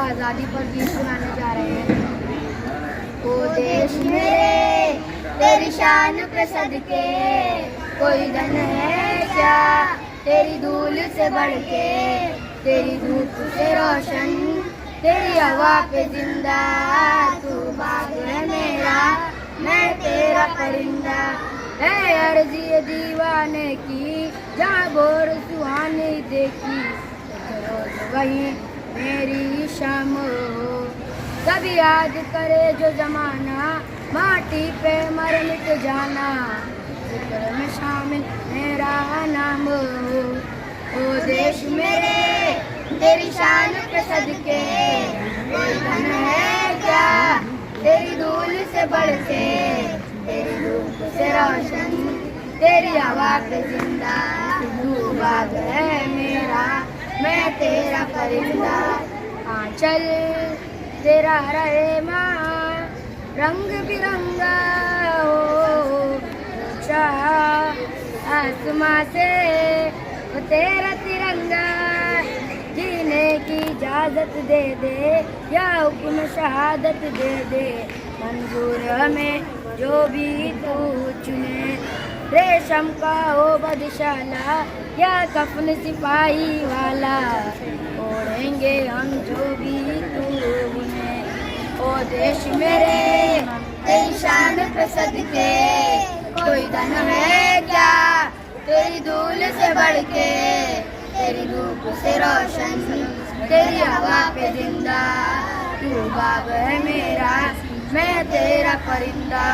आज़ादी पर गीत सुनाने जा रहे हैं। ओ देश मेरे तेरी शान पे सदके, कोई धन है क्या तेरी धूल से बढ़ के, तेरी धूप से रोशन तेरी हवा पे जिंदा, तू बाग है मेरा मैं तेरा परिंदा। है अर्जी दीवाने की जहाँ बोर सुहानी देखी, रोज वही मेरी शाम हो। कभी याद करे जो जमाना माटी पे मर मिट जाना, जिक्र में शामिल मेरा नाम हो। ओ देश मेरे तेरी शान पे सदके, कोई धन है क्या तेरी धूल से बढ़ के, तेरी धूप से रोशन तेरी हवा पे जिंदा, तू बाग है मेरा मैं तेरा परिंदा। आंचल तेरा रहे माँ रंग बिरंगा हो, ऊंचा आसमां से वो तेरा तिरंगा, जीने की इजाजत दे दे या हुक्म शहादत दे दे, मंजूर हमें जो भी तू चुने। रेशम का हो बदशाला या कफन सिपाही वाला, ओढ़ेंगे हम जो भी तू बुने। ओ देश मेरे तेरी शान पे सदके, कोई धन है क्या तेरी धूल से बढ़ के, तेरी धूप से रोशन तेरी हवा पे जिंदा, तू बाग है मेरा मैं तेरा परिंदा।